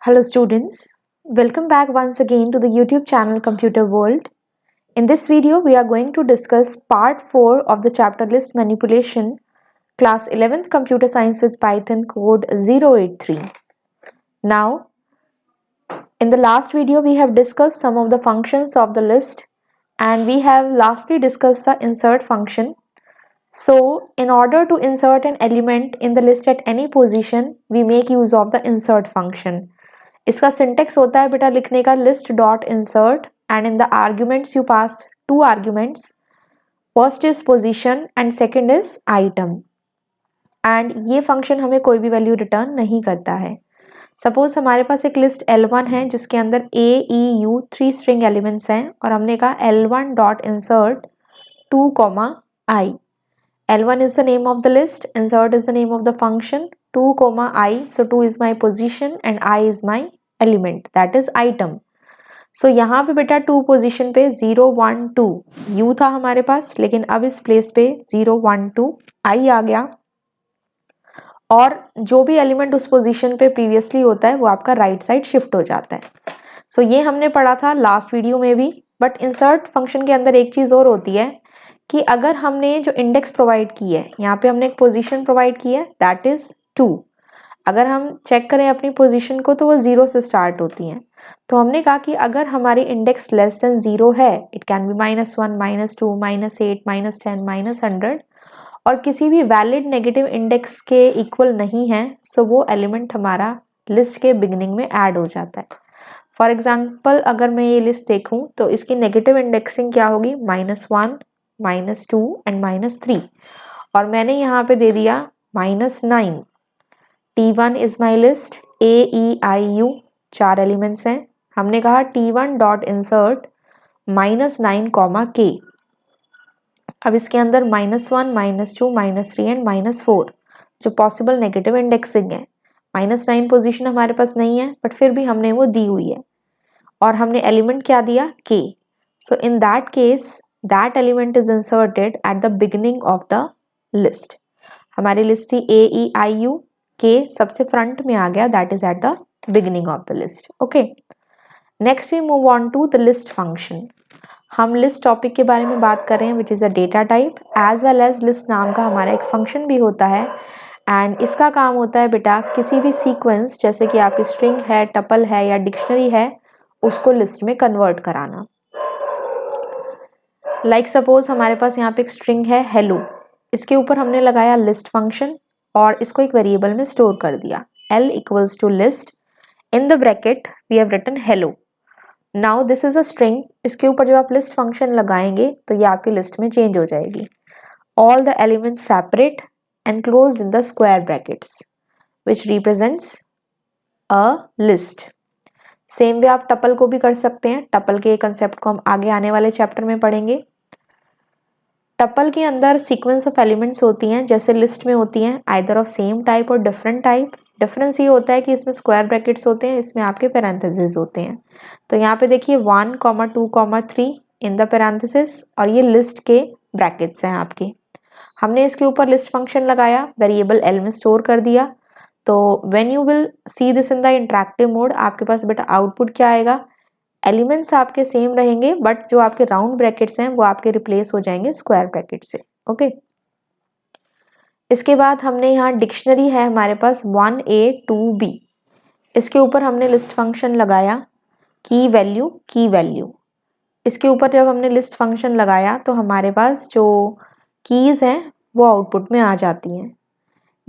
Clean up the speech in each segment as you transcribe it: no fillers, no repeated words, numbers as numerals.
Hello students, welcome back once again to the YouTube channel Computer World. In this video, we are going to discuss part 4 of the chapter List Manipulation, class 11th Computer Science with Python code 083. Now, in the last video, we have discussed some of the functions of the list and we have lastly discussed the insert function. So, in order to insert an element in the list at any position, we make use of the insert function. इसका syntax होता है बेटा लिखने का list dot insert and in the arguments you pass two arguments first is position and second is item and ये function हमें कोई भी वैल्यू रिटर्न नहीं करता है. सपोज हमारे पास एक लिस्ट L1 है जिसके अंदर A, E, U 3 string elements हैं और हमने कहा L1 dot insert 2, I. L1 is the name of the list, insert is the name of the function, 2, I, so 2 is my position and I is my element, that is item. So यहाँ पे बेटा 2 position पे 0, 1, 2 U था हमारे पास, लेकिन अब इस place पे 0, 1, 2 I आ गया और जो भी एलिमेंट उस पोजीशन पे प्रीवियसली होता है वो आपका राइट साइड शिफ्ट हो जाता है. सो ये हमने पढ़ा था लास्ट वीडियो में भी. बट इंसर्ट फंक्शन के अंदर एक चीज़ और होती है कि अगर हमने जो इंडेक्स प्रोवाइड की है, यहाँ पे हमने एक पोजीशन प्रोवाइड की है दैट इज 2. अगर हम चेक करें अपनी पोजीशन को तो वो 0 से स्टार्ट होती हैं. तो हमने कहा कि अगर हमारी इंडेक्स लेस देन 0 है, इट कैन बी -1, -2, -8, -10, -100 और किसी भी वैलिड नेगेटिव इंडेक्स के इक्वल नहीं है, सो वो एलिमेंट हमारा लिस्ट के बिगिनिंग में ऐड हो जाता है. फॉर एग्जाम्पल अगर मैं ये लिस्ट देखूं तो इसकी नेगेटिव इंडेक्सिंग क्या होगी, -1, -2 एंड -3 और मैंने यहाँ पे दे दिया -9. T1 is my list A, E, I, U 4 elements हैं. हमने कहा T1 डॉट इंसर्ट -9, K. अब इसके अंदर -1, -2, -3 एंड -4 जो पॉसिबल नेगेटिव इंडेक्सिंग है. -9 पोजीशन हमारे पास नहीं है बट फिर भी हमने वो दी हुई है और हमने एलिमेंट क्या दिया, K. So in that case that element is inserted at the beginning of the list. हमारी लिस्ट थी A, E, I, U, K सबसे फ्रंट में आ गया, that is at the beginning of the list. Okay, next we move on to the list function. हम list topic के बारे में बात कर रहे हैं which is a data type as well as list नाम का हमारा एक फंक्शन भी होता है एंड इसका काम होता है बेटा किसी भी सीक्वेंस जैसे कि आपकी स्ट्रिंग है, टपल है या डिक्शनरी है उसको लिस्ट में कन्वर्ट कराना. लाइक सपोज हमारे पास यहाँ पे एक स्ट्रिंग है हेलो, इसके ऊपर हमने लगाया लिस्ट फंक्शन और इसको एक वेरिएबल में स्टोर कर दिया L equals to list, in the bracket we have written hello. Now this is a string, इसके ऊपर जब आप लिस्ट फंक्शन लगाएंगे तो ये आपकी लिस्ट में चेंज हो जाएगी. All the elements separate enclosed in the square brackets which represents a list. Same way आप टपल को भी कर सकते हैं. टपल के कंसेप्ट को हम आगे आने वाले चैप्टर में पढ़ेंगे. टपल के अंदर सीक्वेंस ऑफ एलिमेंट्स होती हैं जैसे लिस्ट में होती हैं, आइदर ऑफ सेम टाइप और डिफरेंट टाइप. डिफरेंस ये होता है कि इसमें स्क्वायर ब्रैकेट्स होते हैं, इसमें आपके पैरेंथेसिस होते हैं. तो यहाँ पे देखिए 1, 2, 3 इन द पैरेंथेसिस और ये लिस्ट के ब्रैकेट्स हैं आपके. हमने इसके ऊपर लिस्ट फंक्शन लगाया, वेरिएबल L में स्टोर कर दिया. तो when you will see this in the interactive mode आपके पास बेटा आउटपुट क्या आएगा, एलिमेंट्स आपके सेम रहेंगे बट जो आपके राउंड ब्रैकेट्स हैं वो आपके रिप्लेस हो जाएंगे स्क्वायर ब्रैकेट से. ओके, इसके बाद हमने यहाँ डिक्शनरी है हमारे पास 1A 2B, इसके ऊपर हमने लिस्ट फंक्शन लगाया की वैल्यू. इसके ऊपर जब हमने लिस्ट फंक्शन लगाया तो हमारे पास जो कीज हैं वो आउटपुट में आ जाती हैं.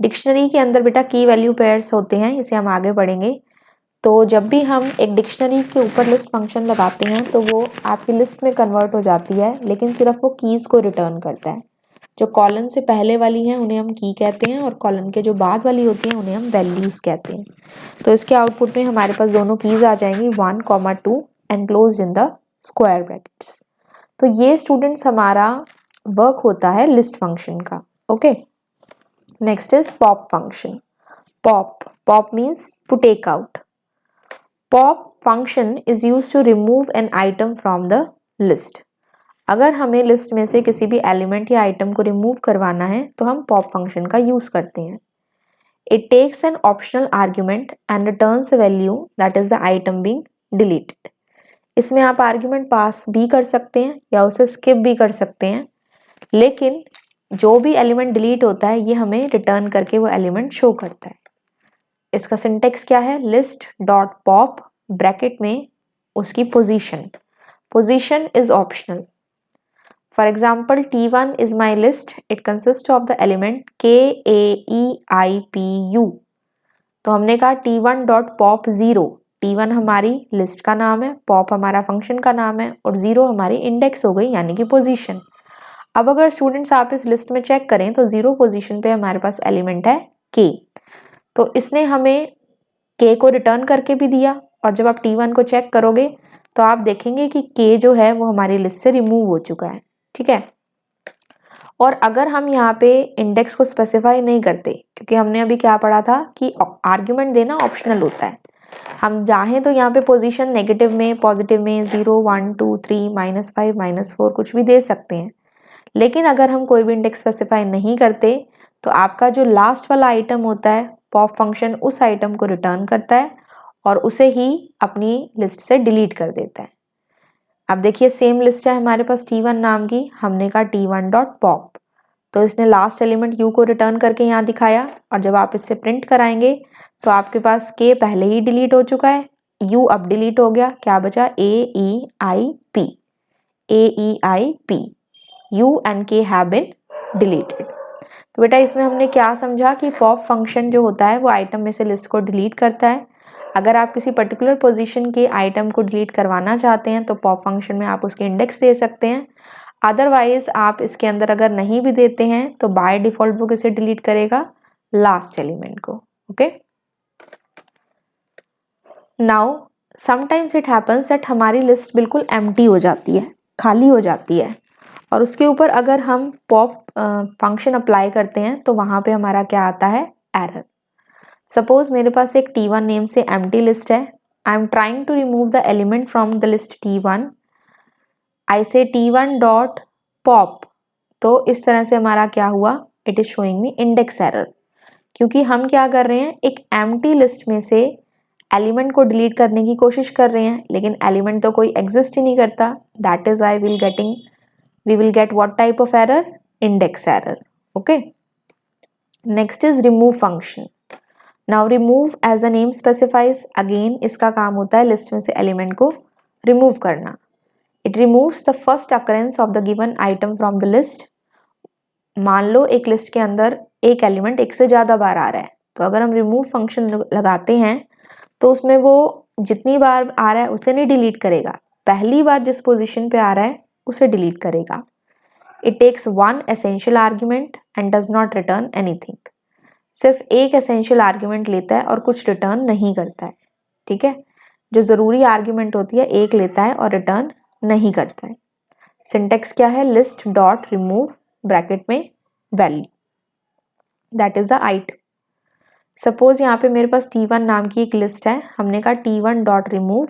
डिक्शनरी के अंदर बेटा की वैल्यू पेयर्स होते हैं, इसे हम आगे पढ़ेंगे. तो जब भी हम एक डिक्शनरी के ऊपर लिस्ट फंक्शन लगाते हैं तो वो आपकी लिस्ट में कन्वर्ट हो जाती है, लेकिन सिर्फ वो कीज़ को रिटर्न करता है. जो कॉलन से पहले वाली हैं उन्हें हम की कहते हैं और कॉलन के जो बाद वाली होती हैं उन्हें हम वैल्यूज़ कहते हैं. तो इसके आउटपुट में हमारे पास दोनों कीज़ आ जाएंगी 1, 2 enclosed in the square brackets. तो ये स्टूडेंट्स हमारा वर्क होता है लिस्ट फंक्शन का. Okay, next is pop function. Pop means to take out. Pop function is used to remove an item from the list. अगर हमें list में से किसी भी एलिमेंट या आइटम को रिमूव करवाना है तो हम पॉप फंक्शन का यूज करते हैं. It takes an optional argument and returns a value that is the item being deleted. इसमें आप आर्ग्यूमेंट पास भी कर सकते हैं या उसे स्किप भी कर सकते हैं, लेकिन जो भी एलिमेंट डिलीट होता है ये हमें रिटर्न करके वो एलिमेंट शो करता है। इसका सिंटेक्स क्या है? लिस्ट डॉट पॉप ब्रैकेट में उसकी position is optional. For example, T1 is my list. It consists of the element K, A, E, I, P, U. तो हमने कहा T1 डॉट पॉप 0। T1 हमारी लिस्ट का नाम है, पॉप हमारा फंक्शन का नाम है और 0 हमारी इंडेक्स हो गई यानी कि पोजीशन। अब अगर स्टूडेंट्स आप इस लिस्ट में चेक करें तो 0 पोजीशन पे हमारे पास एलिमेंट है K। तो इसने हमें K को रिटर्न करके भी दिया और जब आप T1 को चेक करोगे तो आप देखेंगे कि K जो है वो हमारी लिस्ट से रिमूव हो चुका है। ठीक है। और अगर हम यहाँ पे इंडेक्स को स्पेसिफाई नहीं करते, क्योंकि हमने अभी क्या पढ़ा था कि आर्ग्यूमेंट देना ऑप्शनल होता है, हम चाहें तो यहाँ पे पोजीशन नेगेटिव में, पॉजिटिव में 0, 1, 2, 3, -5, -4 कुछ भी दे सकते हैं। लेकिन अगर हम कोई भी इंडेक्स स्पेसिफाई नहीं करते तो आपका जो लास्ट वाला आइटम होता है पॉप फंक्शन उस आइटम को रिटर्न करता है और उसे ही अपनी लिस्ट से डिलीट कर देता है। अब देखिए सेम लिस्ट है हमारे पास T1 नाम की, हमने कहा T1 डॉट पॉप, तो इसने लास्ट एलिमेंट U को रिटर्न करके यहाँ दिखाया और जब आप इससे प्रिंट कराएंगे तो आपके पास K पहले ही डिलीट हो चुका है, U अब डिलीट हो गया, क्या बचा A E I P, A E I P, U and K have been deleted। तो बेटा इसमें हमने क्या समझा कि पॉप फंक्शन जो होता है वो आइटम में से लिस्ट को डिलीट करता है। अगर आप किसी पर्टिकुलर पोजीशन के आइटम को डिलीट करवाना चाहते हैं तो पॉप फंक्शन में आप उसके इंडेक्स दे सकते हैं। अदरवाइज आप इसके अंदर अगर नहीं भी देते हैं तो बाय डिफॉल्ट वो किसे डिलीट करेगा? लास्ट एलिमेंट को। Okay, now sometimes it happens that हमारी लिस्ट बिल्कुल एम्प्टी हो जाती है, खाली हो जाती है, और उसके ऊपर अगर हम पॉप फंक्शन अप्लाई करते हैं तो वहां पे हमारा क्या आता है? एरर। सपोज मेरे पास एक T1 नेम से एम्प्टी लिस्ट है, I am trying to remove the element from the list T1, I say T1 dot pop, तो इस तरह से हमारा क्या हुआ? It is showing me index error, क्योंकि हम क्या कर रहे हैं? एक एम्प्टी लिस्ट में से एलिमेंट को डिलीट करने की कोशिश कर रहे हैं, लेकिन एलिमेंट तो कोई एग्जिस्ट ही नहीं करता। That is I we will get what type of error? Index error. Okay, next is remove function. Now remove as the name specifies, again इसका काम होता है लिस्ट में से एलिमेंट को रिमूव करना। It removes the first occurrence of the given item from the list। मान लो एक लिस्ट के अंदर एक एलिमेंट एक से ज़्यादा बार आ रहा है, तो अगर हम रिमूव फंक्शन लगाते हैं तो उसमें वो जितनी बार आ रहा है उसे नहीं डिलीट करेगा, पहली बार जिस पोजीशन पे आ रहा है उसे डिलीट करेगा। It takes one essential argument and does not return anything। सिर्फ एक essential argument लेता है और कुछ रिटर्न नहीं करता है। ठीक है, जो ज़रूरी आर्ग्यूमेंट होती है एक लेता है और रिटर्न नहीं करता है। सिंटेक्स क्या है? लिस्ट डॉट रिमूव ब्रैकेट में value, that is the item. Suppose यहाँ पे मेरे पास T1 नाम की एक लिस्ट है, हमने कहा T1 dot remove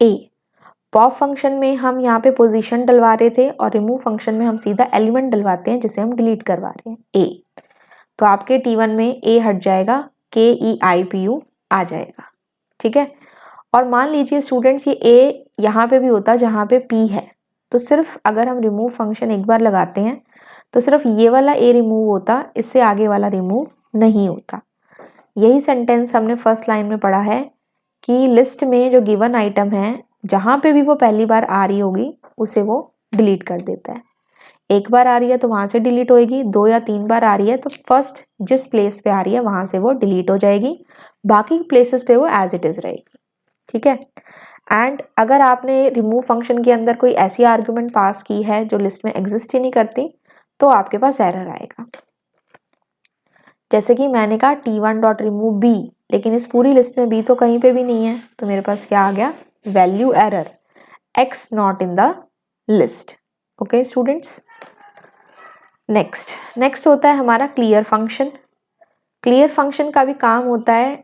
A। Pop function में हम यहाँ पे पोजीशन डलवा रहे थे और रिमूव फंक्शन में हम सीधा एलिमेंट डलवाते हैं जिसे हम डिलीट करवा रहे हैं, A। तो आपके T1 में A हट जाएगा, K E I P U आ जाएगा। ठीक है, और मान लीजिए स्टूडेंट्स ये A यहाँ पे भी होता जहाँ पे P है, तो सिर्फ अगर हम रिमूव फंक्शन एक बार लगाते हैं तो सिर्फ ये वाला A रिमूव होता, इससे आगे वाला रिमूव नहीं होता। यही सेंटेंस हमने फर्स्ट लाइन में पढ़ा है कि लिस्ट में जो गिवन आइटम है जहाँ पे भी वो पहली बार आ रही होगी उसे वो डिलीट कर देता है। एक बार आ रही है तो वहाँ से डिलीट होएगी, 2 या 3 बार आ रही है तो फर्स्ट जिस प्लेस पे आ रही है वहाँ से वो डिलीट हो जाएगी, बाकी प्लेसेस पे वो एज इट इज़ रहेगी। ठीक है, एंड अगर आपने रिमूव फंक्शन के अंदर कोई ऐसी आर्ग्यूमेंट पास की है जो लिस्ट में एग्जिस्ट ही नहीं करती तो आपके पास एरर आएगा। जैसे कि मैंने कहा T1 डॉट रिमूव B, लेकिन इस पूरी लिस्ट में B तो कहीं पे भी नहीं है, तो मेरे पास क्या आ गया? Value error, X not in the list. Okay students, next होता है हमारा क्लियर फंक्शन। क्लियर फंक्शन का भी काम होता है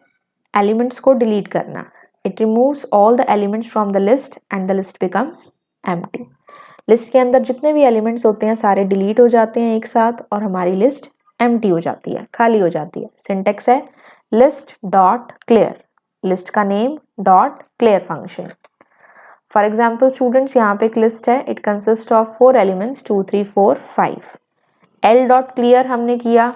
एलिमेंट्स को डिलीट करना। It removes all the elements from the list and the list becomes empty. List के अंदर जितने भी एलिमेंट्स होते हैं सारे डिलीट हो जाते हैं एक साथ और हमारी लिस्ट एम्प्टी हो जाती है, खाली हो जाती है। सिंटेक्स है लिस्ट डॉट क्लियर, लिस्ट का name dot clear function. For example students, यहाँ पे एक लिस्ट है, it consist of 4 elements 2 3 4 5। L dot clear हमने किया,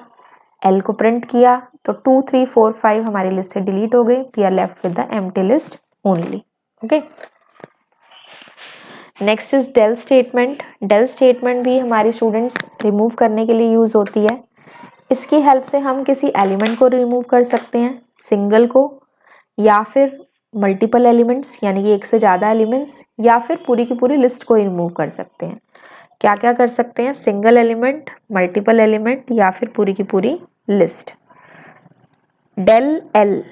एल को प्रिंट किया, तो 2 3 4 5 हमारी लिस्ट से डिलीट हो गई। We are left with the empty list only. Okay, next is del statement. Del statement भी हमारे स्टूडेंट्स रिमूव करने के लिए यूज होती है। इसकी हेल्प से हम किसी एलिमेंट को रिमूव कर सकते हैं, सिंगल को, या फिर मल्टीपल एलिमेंट्स यानी कि एक से ज़्यादा एलिमेंट्स, या फिर पूरी की पूरी लिस्ट को रिमूव कर सकते हैं। क्या क्या कर सकते हैं? सिंगल एलिमेंट, मल्टीपल एलिमेंट, या फिर पूरी की पूरी list. Del L,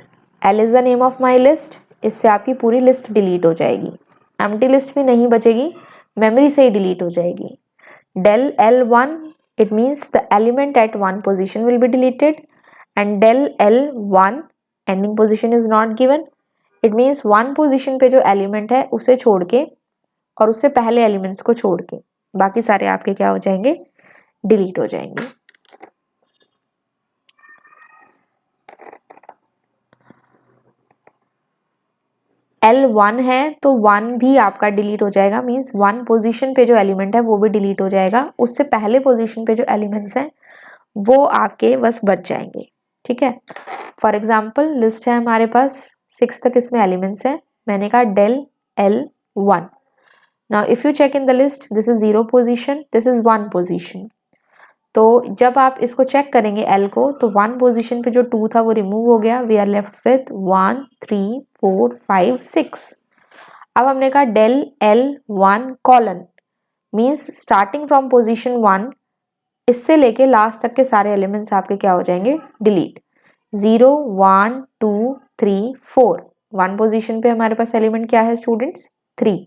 L is the name of my list, इससे आपकी पूरी लिस्ट डिलीट हो जाएगी। एम्प्टी लिस्ट भी नहीं बचेगी, मेमोरी से ही डिलीट हो जाएगी। del L1, it means the element at one position will be deleted, and del L1 ending position is not given, it means one position पे जो element है उसे छोड़ के और उससे पहले elements को छोड़ के बाकी सारे आपके क्या हो जाएंगे? डिलीट हो जाएंगे। L1 है तो 1 भी आपका डिलीट हो जाएगा, मीन्स 1 पोजीशन पे जो एलिमेंट है वो भी डिलीट हो जाएगा। उससे पहले पोजीशन पे जो एलिमेंट्स हैं वो आपके बस बच जाएंगे। ठीक है, फॉर एग्जाम्पल लिस्ट है हमारे पास 6 तक इसमें एलिमेंट्स हैं। मैंने कहा del L1। Now if you check in the list, this is 0 position, this is 1 position. तो जब आप इसको चेक करेंगे L को, तो 1 पोजीशन पे जो 2 था वो रिमूव हो गया। We are left with 1 3 4 5 6। अब हमने कहा del L1 colon, means starting from position 1 इससे लेके लास्ट तक के सारे एलिमेंट्स आपके क्या हो जाएंगे? डिलीट। 0 1 2 3 4, 1 पोजीशन पे हमारे पास एलिमेंट क्या है स्टूडेंट्स? 3।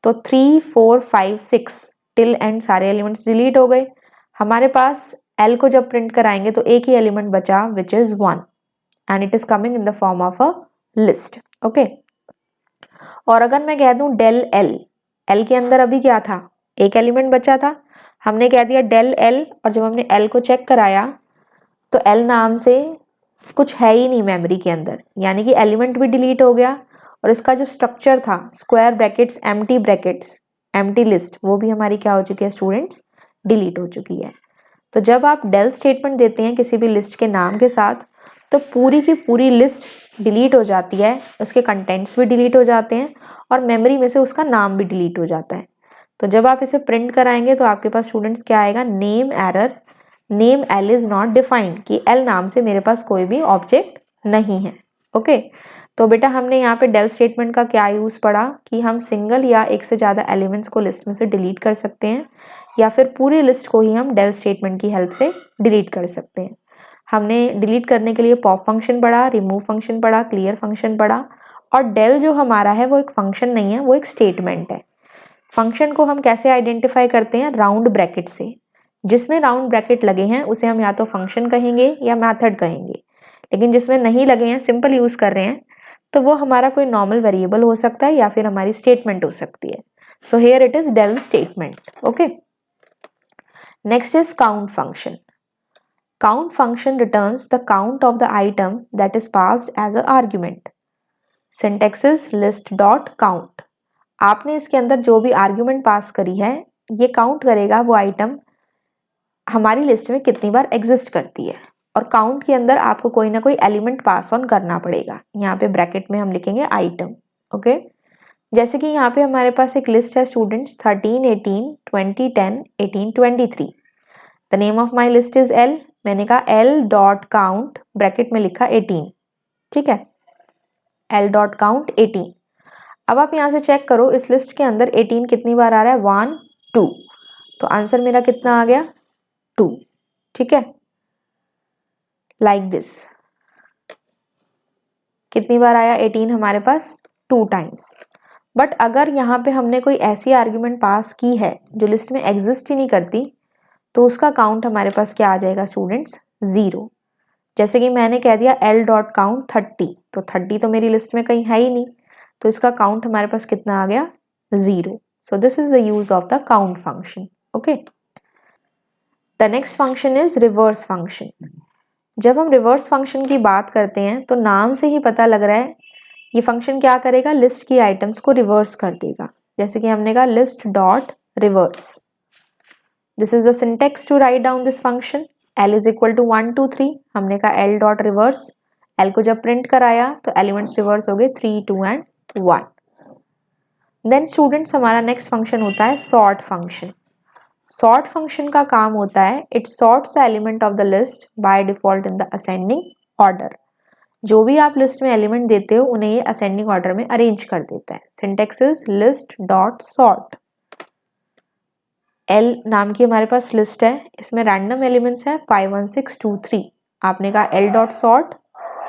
तो 3 4 5 6 टिल एंड सारे एलिमेंट्स डिलीट हो गए। हमारे पास L को जब प्रिंट कराएंगे तो एक ही एलिमेंट बचा, which is 1, and it is coming in the form of a list. Okay, और अगर मैं कह दूं del L, L के अंदर अभी क्या था? एक एलिमेंट बचा था, हमने कह दिया del L, और जब हमने L को चेक कराया तो L नाम से कुछ है ही नहीं मेमोरी के अंदर, यानी कि एलिमेंट भी डिलीट हो गया और इसका जो स्ट्रक्चर था square brackets empty brackets empty list, वो भी हमारी क्या हो चुकी है स्टूडेंट्स? डिलीट हो चुकी है। तो जब आप del स्टेटमेंट देते हैं किसी भी लिस्ट के नाम के साथ, तो पूरी की पूरी लिस्ट डिलीट हो जाती है, उसके कंटेंट्स भी डिलीट हो जाते हैं और मेमोरी में से उसका नाम भी डिलीट हो जाता है। तो जब आप इसे प्रिंट कराएंगे तो आपके पास स्टूडेंट्स क्या आएगा? Name error, name L is not defined, कि L नाम से मेरे पास कोई भी ऑब्जेक्ट नहीं है। ओके, तो बेटा हमने यहाँ पे del स्टेटमेंट का क्या यूज पढ़ा कि हम सिंगल या एक से ज़्यादा एलिमेंट्स को लिस्ट में से डिलीट कर सकते हैं, या फिर पूरी लिस्ट को ही हम del स्टेटमेंट की हेल्प से डिलीट कर सकते हैं। हमने डिलीट करने के लिए पॉप फंक्शन पढ़ा, रिमूव फंक्शन पढ़ा, क्लियर फंक्शन पढ़ा, और del जो हमारा है वो एक फंक्शन नहीं है, वो एक स्टेटमेंट है। फंक्शन को हम कैसे आइडेंटिफाई करते हैं? राउंड ब्रैकेट से। जिसमें राउंड ब्रैकेट लगे हैं उसे हम या तो फंक्शन कहेंगे या मेथड कहेंगे, लेकिन जिसमें नहीं लगे हैं, सिंपल यूज कर रहे हैं, तो वो हमारा कोई नॉर्मल वेरिएबल हो सकता है या फिर हमारी स्टेटमेंट हो सकती है। So here it is del statement. Okay, next is count function. Count function returns the count of the item that is passed as a argument. Syntax is list dot count. आपने इसके अंदर जो भी argument pass करी है, ये count करेगा वो आइटम हमारी लिस्ट में कितनी बार एग्जिस्ट करती है, और काउंट के अंदर आपको कोई ना कोई एलिमेंट पास ऑन करना पड़ेगा। यहाँ पे ब्रैकेट में हम लिखेंगे आइटम। ओके, जैसे कि यहाँ पे हमारे पास एक लिस्ट है students 13 18 20 10 18 23। The name of my list is L। मैंने कहा L डॉट काउंट, ब्रैकेट में लिखा 18। ठीक है, L डॉट काउंट 18। अब आप यहाँ से चेक करो इस लिस्ट के अंदर 18 कितनी बार आ रहा है? 1 2, तो आंसर मेरा कितना आ गया? 2। ठीक है, लाइक दिस। कितनी बार आया 18 हमारे पास? 2 टाइम्स। बट अगर यहाँ पे हमने कोई ऐसी आर्ग्यूमेंट पास की है जो लिस्ट में एग्जिस्ट ही नहीं करती, तो उसका काउंट हमारे पास क्या आ जाएगा स्टूडेंट्स? 0। जैसे कि मैंने कह दिया L डॉट काउंट 30, तो 30 तो मेरी लिस्ट में कहीं है ही नहीं, तो इसका काउंट हमारे पास कितना आ गया? 0। So this is the use of the count function. Okay, the next function is reverse function. जब हम रिवर्स फंक्शन की बात करते हैं तो नाम से ही पता लग रहा है ये फंक्शन क्या करेगा, लिस्ट की आइटम्स को रिवर्स कर देगा। जैसे कि हमने कहा list dot reverse. This is the syntax to write down this function. L is equal to 1 2 3, हमने कहा L डॉट रिवर्स। L को जब प्रिंट कराया तो एलिमेंट्स रिवर्स हो गए 3 2 एंड 1। देन स्टूडेंट्स हमारा नेक्स्ट फंक्शन होता है सॉर्ट फंक्शन। सॉर्ट फंक्शन का काम होता है it sorts the element of the list by default in the ascending order. जो भी आप लिस्ट में एलिमेंट देते हो उन्हें ये असेंडिंग ऑर्डर में अरेंज कर देता है। Syntax is list dot sort. L नाम की हमारे पास लिस्ट है, इसमें रैंडम एलिमेंट्स है 5 1 6 2 3। आपने कहा L डॉट सॉर्ट,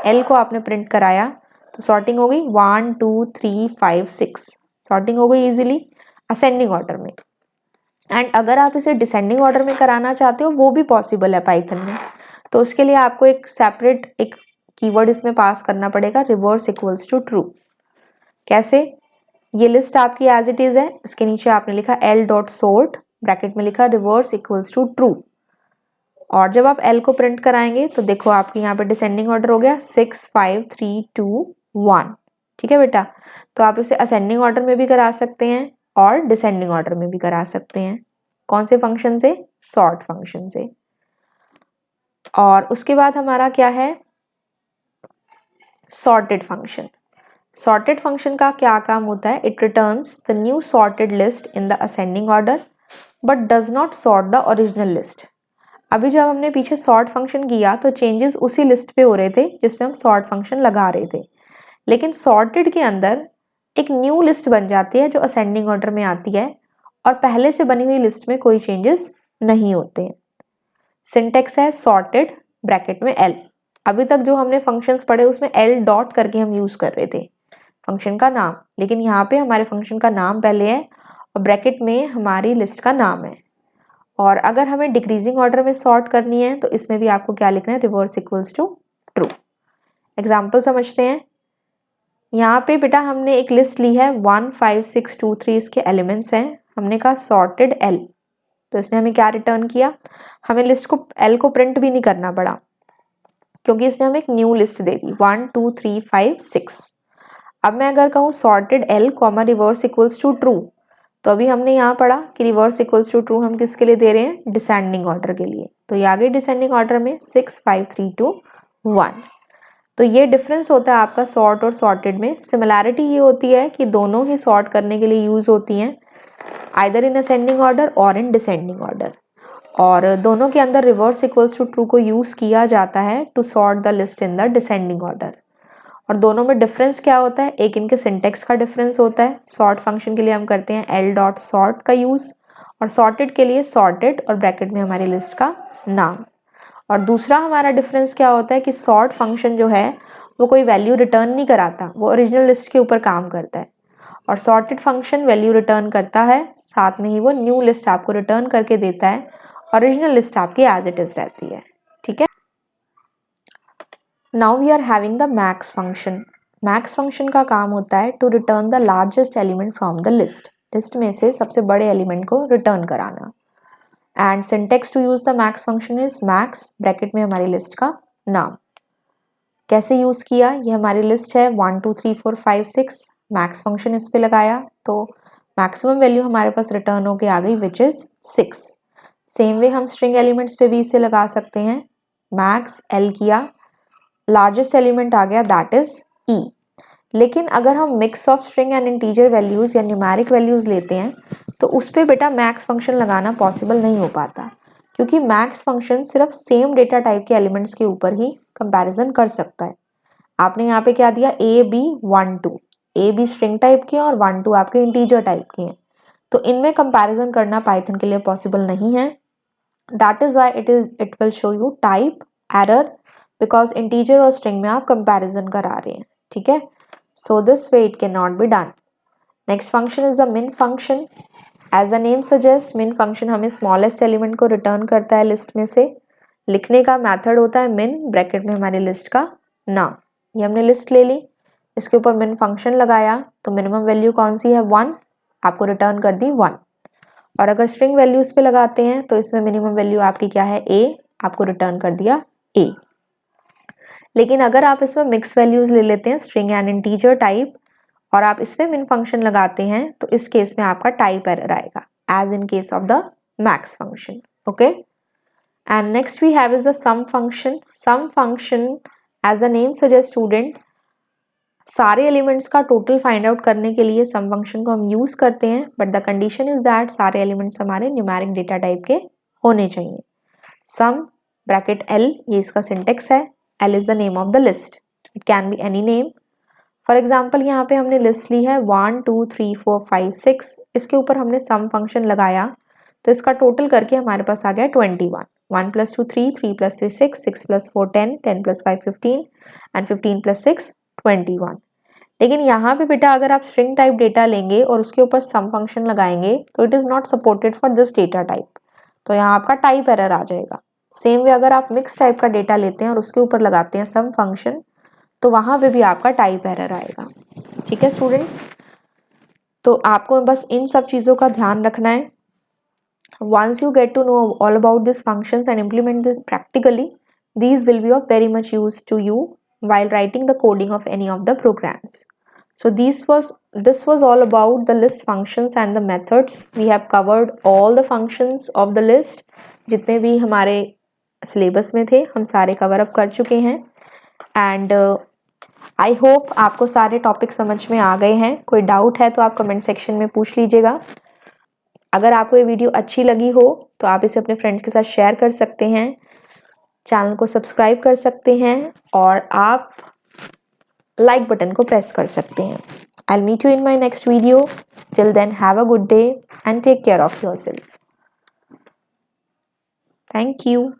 L को आपने प्रिंट कराया तो सॉर्टिंग हो गई 1 2 3 5 6, सॉर्टिंग हो गई इजीली असेंडिंग ऑर्डर में। एंड अगर आप इसे डिसेंडिंग ऑर्डर में कराना चाहते हो वो भी पॉसिबल है पाइथन में, तो उसके लिए आपको एक सेपरेट एक कीवर्ड इसमें पास करना पड़ेगा, रिवर्स इक्वल्स टू ट्रू। कैसे? ये लिस्ट आपकी एज इट इज है, इसके नीचे आपने लिखा L डॉट सोर्ट, ब्रैकेट में लिखा रिवर्स इक्वल्स टू ट्रू। और जब आप L को प्रिंट कराएंगे तो देखो आपके यहाँ पे डिसेंडिंग ऑर्डर हो गया 6 5 3 2 1। ठीक है बेटा, तो आप इसे असेंडिंग ऑर्डर में भी करा सकते हैं और डिसेंडिंग ऑर्डर में भी करा सकते हैं। कौन से फंक्शन से? सॉर्ट फंक्शन से। और उसके बाद हमारा क्या है, सॉर्टेड फंक्शन। सॉर्टेड फंक्शन का क्या काम होता है, it returns the new sorted list in the ascending order but does not sort the original list. अभी जब हमने पीछे सॉर्ट फंक्शन किया तो चेंजेस उसी लिस्ट पे हो रहे थे जिसपे हम सॉर्ट फंक्शन लगा रहे थे, लेकिन सॉर्टेड के अंदर एक न्यू लिस्ट बन जाती है जो असेंडिंग ऑर्डर में आती है और पहले से बनी हुई लिस्ट में कोई चेंजेस नहीं होते हैं। सिंटेक्स है सॉर्टेड ब्रैकेट में L। अभी तक जो हमने फंक्शंस पढ़े उसमें L डॉट करके हम यूज कर रहे थे फंक्शन का नाम, लेकिन यहाँ पे हमारे फंक्शन का नाम पहले है और ब्रैकेट में हमारी लिस्ट का नाम है। और अगर हमें डिक्रीजिंग ऑर्डर में सॉर्ट करनी है तो इसमें भी आपको क्या लिखना है, reverse equals to true. Example समझते हैं। यहाँ पे बेटा हमने एक लिस्ट ली है 1 5 6 2 3, इसके एलिमेंट्स हैं। हमने कहा सॉर्टेड L, तो इसने हमें क्या रिटर्न किया, हमें लिस्ट को L को प्रिंट भी नहीं करना पड़ा क्योंकि इसने हमें एक न्यू लिस्ट दे दी 1 2 3 5 6। अब मैं अगर कहूँ sorted L comma reverse equals to true, तो अभी हमने यहाँ पढ़ा कि रिवर्स इक्वल्स टू ट्रू हम किसके लिए दे रहे हैं, डिसेंडिंग ऑर्डर के लिए। तो ये आगे डिसेंडिंग ऑर्डर में 6 5 3 2 1। तो ये डिफरेंस होता है आपका सॉर्ट और सॉर्टेड में। सिमिलैरिटी ये होती है कि दोनों ही सॉर्ट करने के लिए यूज होती हैं, आइदर इन असेंडिंग ऑर्डर और इन डिसेंडिंग ऑर्डर, और दोनों के अंदर रिवर्स इक्वल्स टू ट्रू को यूज किया जाता है to sort the list in the descending order. और दोनों में डिफरेंस क्या होता है, एक इनके सिंटेक्स का डिफरेंस होता है। सॉर्ट फंक्शन के लिए हम करते हैं L डॉट सॉर्ट का यूज और सॉर्टेड के लिए सॉर्टेड और ब्रैकेट में हमारी लिस्ट का नाम। और दूसरा हमारा डिफरेंस क्या होता है कि सॉर्ट फंक्शन जो है वो कोई वैल्यू रिटर्न नहीं कराता, वो ओरिजिनल लिस्ट के ऊपर काम करता है, और सॉर्टेड फंक्शन वैल्यू रिटर्न करता है, साथ में ही वो न्यू लिस्ट आपको रिटर्न करके देता है, ओरिजिनल लिस्ट आपकी एज इट इज रहती है। ठीक है। Now we are having the max function. Max function का काम होता है to return the largest element from the list, list में से सबसे बड़े एलिमेंट को रिटर्न कराना। And syntax to use the max function is max, bracket में हमारी लिस्ट का नाम। कैसे यूज किया, ये हमारी लिस्ट है 1 2 3 4 5 6, मैक्स फंक्शन इस पे लगाया तो मैक्सिमम वैल्यू हमारे पास रिटर्न होके आ गई विच इज 6। सेम वे हम स्ट्रिंग एलिमेंट्स पे भी इसे लगा सकते हैं। मैक्स L किया, लार्जेस्ट एलिमेंट आ गया दैट इज E। लेकिन अगर हम mix of string and integer values या न्यूमेरिक वैल्यूज लेते हैं तो उस पर बेटा मैक्स फंक्शन लगाना पॉसिबल नहीं हो पाता, क्योंकि मैक्स फंक्शन सिर्फ सेम डेटा टाइप के एलिमेंट्स के ऊपर ही कंपैरिजन कर सकता है। आपने यहाँ पे क्या दिया, A B 1 2, A B string type के और 1 2 आपके इंटीजर टाइप के हैं, तो इनमें कंपैरिजन करना पाइथन के लिए पॉसिबल नहीं है। That is why it will show you type error, because integer और स्ट्रिंग में आप कंपैरिजन करा रहे हैं। ठीक है, so this way it can not be done. Next function is the min function. As the name suggest, min function हमें smallest element को रिटर्न करता है लिस्ट में से। लिखने का मेथड होता है मिन, ब्रैकेट में हमारी लिस्ट का नाम। ये हमने लिस्ट ले ली, इसके ऊपर मिन फंक्शन लगाया तो मिनिमम वैल्यू कौन सी है 1, आपको रिटर्न कर दी 1। और अगर स्ट्रिंग वैल्यूज पे लगाते हैं तो इसमें मिनिमम वैल्यू आपकी क्या है, ए, आपको रिटर्न कर दिया ए। लेकिन अगर आप इसमें मिक्स वैल्यूज ले लेते हैं, स्ट्रिंग एंड इंटीजर टाइप, और आप इसमें मिन फंक्शन लगाते हैं तो इस केस में आपका टाइप एरर आएगा, as in case of the max function. Okay, and next we have is the sum function. Sum function as the name suggest student, सारे एलिमेंट्स का टोटल फाइंड आउट करने के लिए सम फंक्शन को हम यूज करते हैं, but the condition is that सारे एलिमेंट्स हमारे न्यूमेरिक डेटा टाइप के होने चाहिए। सम ब्रैकेट एल, ये इसका सिंटेक्स है। L is the name of the list, it can be any name. For example यहाँ पे हमने लिस्ट ली है 1 2 3 4 5 6, इसके ऊपर हमने सम फंक्शन लगाया तो इसका टोटल करके हमारे पास आ गया 21। 1 + 2 3, 3 + 3 6, 6 + 4 10, 10 + 5 15 एंड 15 + 6 21। लेकिन यहाँ पे बेटा अगर आप स्ट्रिंग टाइप डेटा लेंगे और उसके ऊपर सम फंक्शन लगाएंगे तो it is not supported for this data type, तो यहाँ आपका टाइप एरर आ जाएगा। सेम वे अगर आप मिक्स टाइप का डेटा लेते हैं और उसके ऊपर लगाते हैं सम फंक्शन तो वहाँ पे भी आपका टाइप एरर आएगा। ठीक है स्टूडेंट्स, तो आपको बस इन सब चीज़ों का ध्यान रखना है। Once you get to know all about these functions and implement them practically, these will be of very much use to you while writing the coding of any of the programs. So this was all about the list functions and the methods. We have covered all the functions of the list, जितने भी हमारे syllabus में थे हम सारे cover up कर चुके हैं। एंड आई होप आपको सारे टॉपिक समझ में आ गए हैं। कोई डाउट है तो आप कमेंट सेक्शन में पूछ लीजिएगा। अगर आपको ये वीडियो अच्छी लगी हो तो आप इसे अपने फ्रेंड्स के साथ शेयर कर सकते हैं, चैनल को सब्सक्राइब कर सकते हैं और आप लाइक बटन को प्रेस कर सकते हैं। I will meet you in my next video. Till then have a good day and take care of yourself. Thank you.